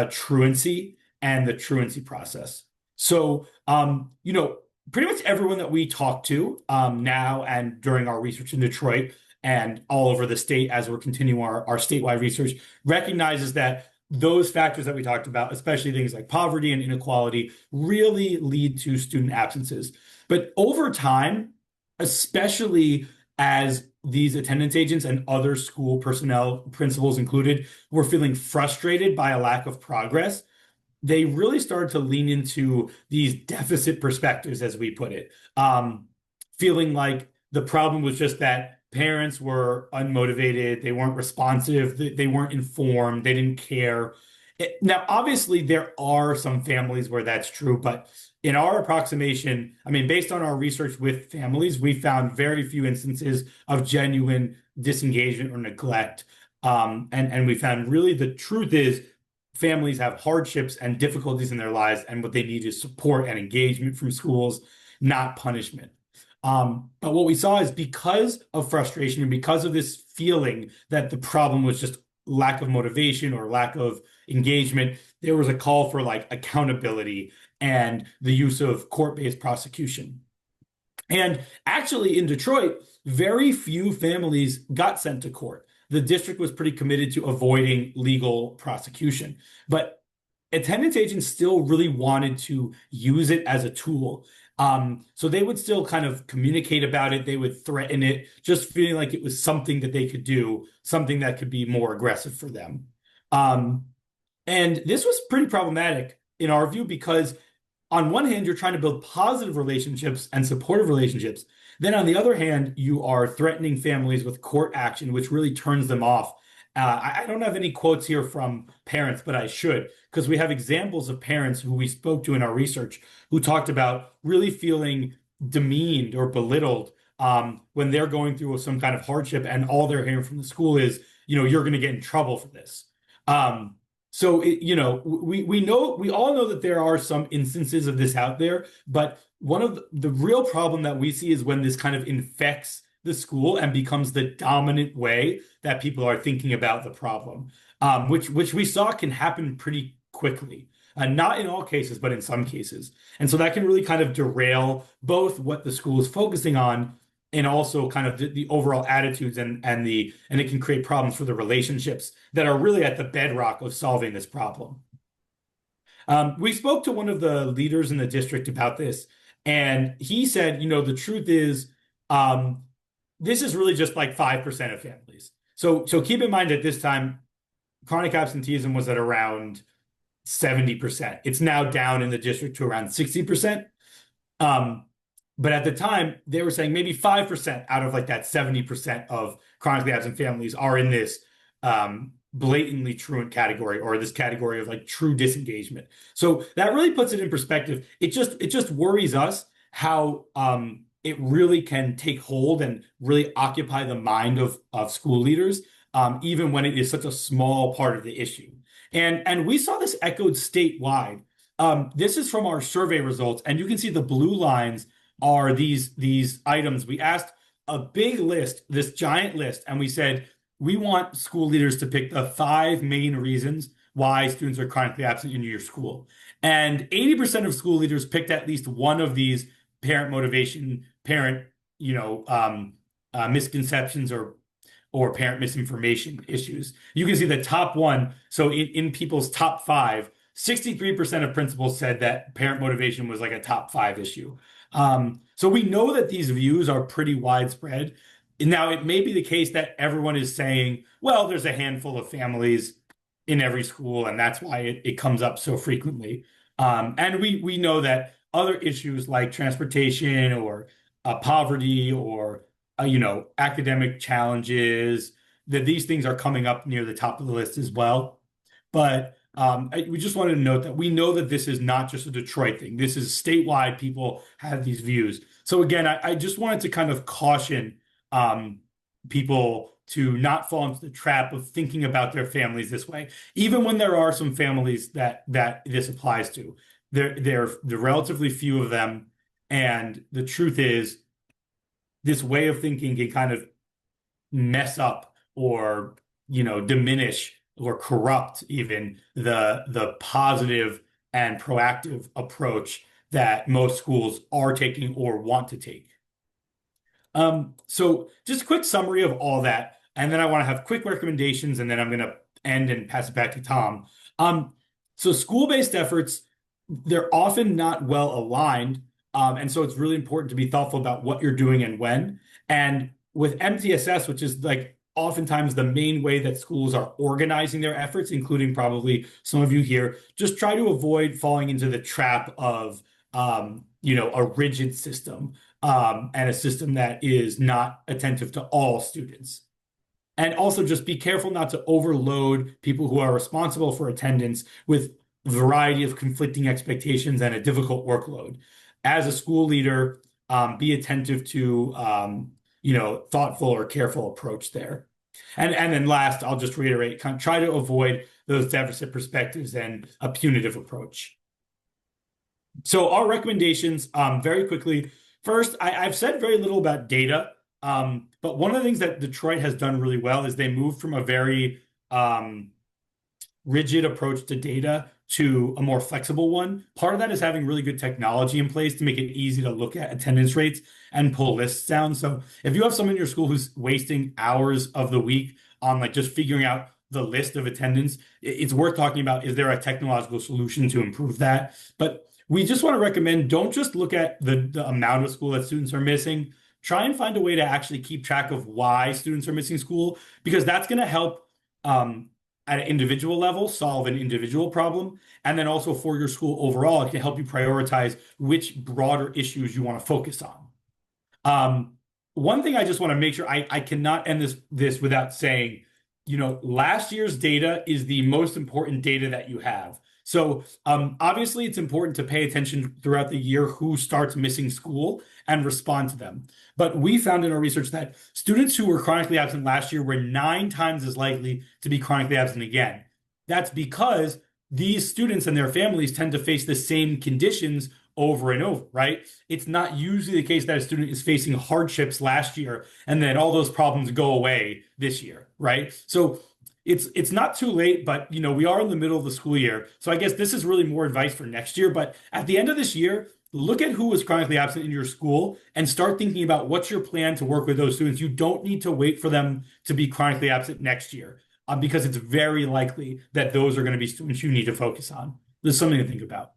truancy and the truancy process. So, pretty much everyone that we talk to now and during our research in Detroit and all over the state as we're continuing our statewide research recognizes that those factors that we talked about, especially things like poverty and inequality, really lead to student absences. But over time, especially as these attendance agents and other school personnel, principals included, were feeling frustrated by a lack of progress, they really started to lean into these deficit perspectives, as we put it, feeling like the problem was just that parents were unmotivated, they weren't responsive, they weren't informed, they didn't care. Now, obviously, there are some families where that's true, but in our approximation, I mean, based on our research with families, we found very few instances of genuine disengagement or neglect. And we found really the truth is families have hardships and difficulties in their lives, and what they need is support and engagement from schools, not punishment. But what we saw is because of frustration and because of this feeling that the problem was just lack of motivation or lack of engagement, there was a call for like accountability and the use of court-based prosecution. And actually in Detroit, very few families got sent to court. The district was pretty committed to avoiding legal prosecution, but attendance agents still really wanted to use it as a tool. So they would still kind of communicate about it. They would threaten it, just feeling like it was something that they could do, something that could be more aggressive for them. And this was pretty problematic in our view, because on one hand, you're trying to build positive relationships and supportive relationships. Then on the other hand, you are threatening families with court action, which really turns them off. I don't have any quotes here from parents, but I should, because we have examples of parents who we spoke to in our research who talked about really feeling demeaned or belittled when they're going through some kind of hardship, and all they're hearing from the school is, you're going to get in trouble for this. We all know that there are some instances of this out there, but one of the real problem that we see is when this kind of infects the school and becomes the dominant way that people are thinking about the problem, which we saw can happen pretty quickly. Not in all cases, but in some cases. And so that can really kind of derail both what the school is focusing on and also kind of the overall attitudes, and it can create problems for the relationships that are really at the bedrock of solving this problem. We spoke to one of the leaders in the district about this, and he said, the truth is, this is really just like 5% of families. So keep in mind at this time, chronic absenteeism was at around 70%. It's now down in the district to around 60%. But at the time, they were saying maybe 5% out of like that 70% of chronically absent families are in this blatantly truant category, or this category of like true disengagement. So that really puts it in perspective. It just worries us how it really can take hold and really occupy the mind of school leaders, even when it is such a small part of the issue. And we saw this echoed statewide. This is from our survey results, and you can see the blue lines are these items. We asked a big list, this giant list, and we said, we want school leaders to pick the 5 main reasons why students are chronically absent in your school. And 80% of school leaders picked at least one of these parent motivation, parent, misconceptions or parent misinformation issues. You can see the top one. So in people's top 5, 63% of principals said that parent motivation was like a top 5 issue. So we know that these views are pretty widespread. Now, it may be the case that everyone is saying, well, there's a handful of families in every school, and that's why it comes up so frequently. And we know that other issues like transportation or poverty or academic challenges, that these things are coming up near the top of the list as well. But we just wanted to note that we know that this is not just a Detroit thing. This is statewide. People have these views. So again, I just wanted to kind of caution people to not fall into the trap of thinking about their families this way, even when there are some families that this applies to. There relatively few of them, and the truth is, this way of thinking can kind of mess up or diminish or corrupt even the positive and proactive approach that most schools are taking or want to take. So just a quick summary of all that, and then I want to have quick recommendations, and then I'm going to end and pass it back to Tom. So school-based efforts, they're often not well aligned, and so it's really important to be thoughtful about what you're doing and when. And with MTSS, which is like oftentimes the main way that schools are organizing their efforts, including probably some of you here, just try to avoid falling into the trap of a rigid system. And a system that is not attentive to all students. And also just be careful not to overload people who are responsible for attendance with a variety of conflicting expectations and a difficult workload. As a school leader, be attentive to thoughtful or careful approach there. And then last, I'll just reiterate, try to avoid those deficit perspectives and a punitive approach. So our recommendations, very quickly. First, I've said very little about data, but one of the things that Detroit has done really well is they moved from a very rigid approach to data to a more flexible one. Part of that is having really good technology in place to make it easy to look at attendance rates and pull lists down. So if you have someone in your school who's wasting hours of the week on like just figuring out the list of attendance, it's worth talking about, is there a technological solution to improve that? But we just want to recommend, don't just look at the amount of school that students are missing. Try and find a way to actually keep track of why students are missing school, because that's going to help at an individual level solve an individual problem. And then also for your school overall, it can help you prioritize which broader issues you want to focus on. One thing I just want to make sure, I cannot end this without saying, last year's data is the most important data that you have. So obviously, it's important to pay attention throughout the year who starts missing school and respond to them. But we found in our research that students who were chronically absent last year were 9 times as likely to be chronically absent again. That's because these students and their families tend to face the same conditions over and over, right? It's not usually the case that a student is facing hardships last year and then all those problems go away this year, right? So it's not too late, but we are in the middle of the school year. So I guess this is really more advice for next year. But at the end of this year, look at who was chronically absent in your school and start thinking about what's your plan to work with those students. You don't need to wait for them to be chronically absent next year, because it's very likely that those are going to be students you need to focus on. There's something to think about.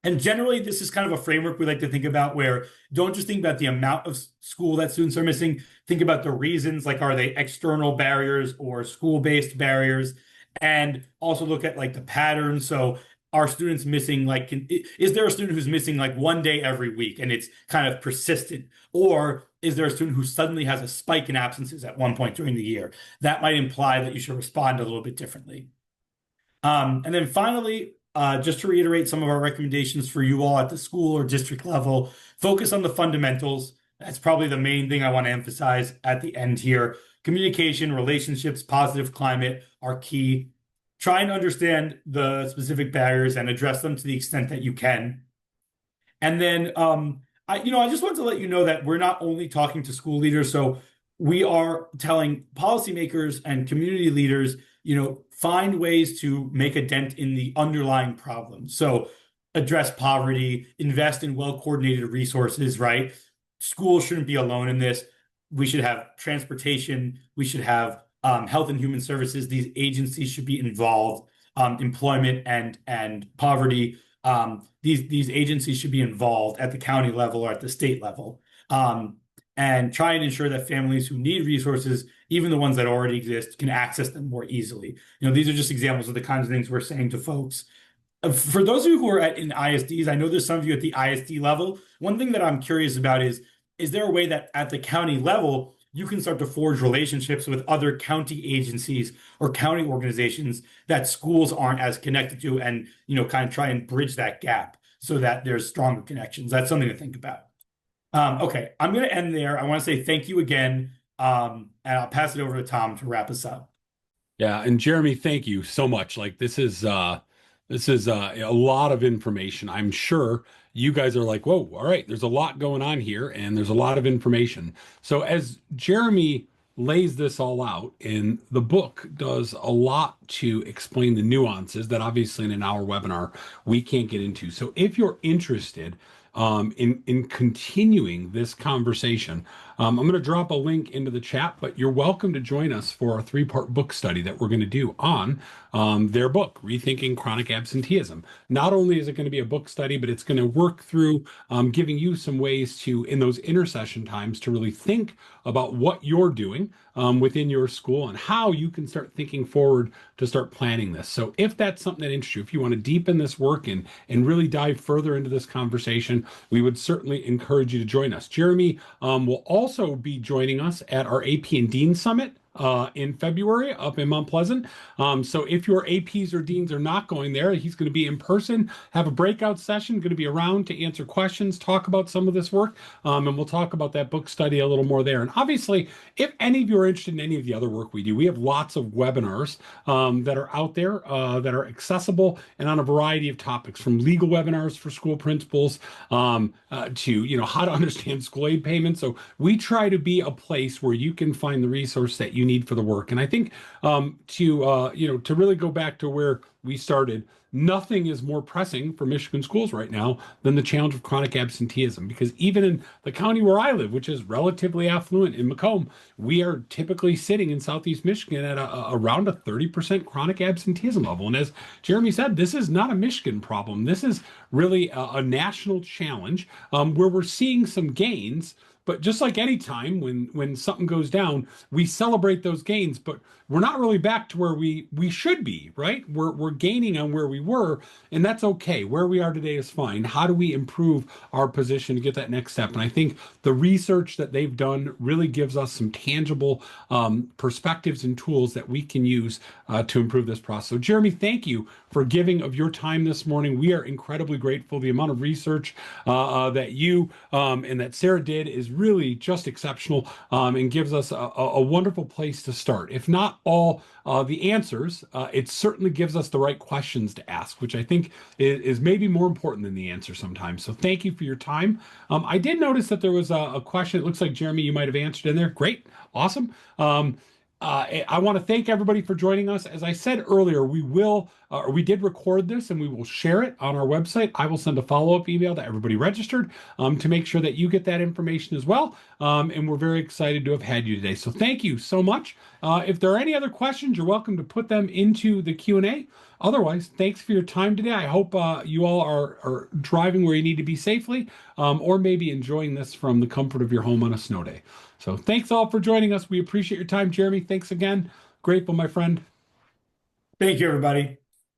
And generally, this is kind of a framework we like to think about, where don't just think about the amount of school that students are missing. Think about the reasons, like are they external barriers or school-based barriers? And also look at like the patterns. So are students missing, like, is there a student who's missing like one day every week and it's kind of persistent? Or is there a student who suddenly has a spike in absences at one point during the year? That might imply that you should respond a little bit differently. And then finally, just to reiterate some of our recommendations for you all at the school or district level, focus on the fundamentals. That's probably the main thing I want to emphasize at the end here. Communication, relationships, positive climate are key. Try and understand the specific barriers and address them to the extent that you can. And then, I just want to let you know that we're not only talking to school leaders, so we are telling policymakers and community leaders, find ways to make a dent in the underlying problem. So address poverty, invest in well-coordinated resources, right? Schools shouldn't be alone in this. We should have transportation. We should have health and human services. These agencies should be involved. Employment and poverty. These agencies should be involved at the county level or at the state level. And try and ensure that families who need resources, even the ones that already exist, can access them more easily. These are just examples of the kinds of things we're saying to folks. For those of you who are in ISDs, I know there's some of you at the ISD level. One thing that I'm curious about is there a way that at the county level, you can start to forge relationships with other county agencies or county organizations that schools aren't as connected to, and kind of try and bridge that gap so that there's stronger connections? That's something to think about. Okay, I'm going to end there. I want to say thank you again, and I'll pass it over to Tom to wrap us up. Yeah, and Jeremy, thank you so much. Like this is a lot of information. I'm sure you guys are like, whoa, all right, there's a lot going on here, and there's a lot of information. So as Jeremy lays this all out, and the book does a lot to explain the nuances that obviously in an hour webinar we can't get into. So if you're interested in continuing this conversation, I'm going to drop a link into the chat, but you're welcome to join us for a 3-part book study that we're going to do on their book, Rethinking Chronic Absenteeism. Not only is it going to be a book study, but it's going to work through giving you some ways to, in those intercession times, to really think about what you're doing within your school and how you can start thinking forward to start planning this. So if that's something that interests you, if you want to deepen this work and really dive further into this conversation, we would certainly encourage you to join us. Jeremy will also be joining us at our AP and Dean Summit in February up in Mount Pleasant. So if your APs or deans are not going there, he's going to be in person, have a breakout session, going to be around to answer questions, talk about some of this work, and we'll talk about that book study a little more there. And obviously, if any of you are interested in any of the other work we do, we have lots of webinars that are out there that are accessible and on a variety of topics, from legal webinars for school principals to how to understand school aid payments. So we try to be a place where you can find the resource that you need for the work. And I think to really go back to where we started, nothing is more pressing for Michigan schools right now than the challenge of chronic absenteeism. Because even in the county where I live, which is relatively affluent in Macomb, we are typically sitting in Southeast Michigan at around a 30% chronic absenteeism level. And as Jeremy said, this is not a Michigan problem. This is really a national challenge where we're seeing some gains. But just like any time when something goes down, we celebrate those gains, but we're not really back to where we should be, right? We're gaining on where we were, and that's okay. Where we are today is fine. How do we improve our position to get that next step? And I think the research that they've done really gives us some tangible perspectives and tools that we can use to improve this process. So Jeremy, thank you for giving of your time this morning. We are incredibly grateful. The amount of research that you and that Sarah did is really just exceptional and gives us a wonderful place to start. If not all the answers, it certainly gives us the right questions to ask, which I think is maybe more important than the answer sometimes. So thank you for your time. I did notice that there was a question. It looks like, Jeremy, you might have answered in there. Great. Awesome. I want to thank everybody for joining us. As I said earlier, we did record this and we will share it on our website. I will send a follow-up email to everybody registered to make sure that you get that information as well. And we're very excited to have had you today. So thank you so much. If there are any other questions, you're welcome to put them into the Q&A. Otherwise, thanks for your time today. I hope you all are driving where you need to be safely, or maybe enjoying this from the comfort of your home on a snow day. So thanks all for joining us. We appreciate your time, Jeremy. Thanks again. Grateful, my friend. Thank you, everybody.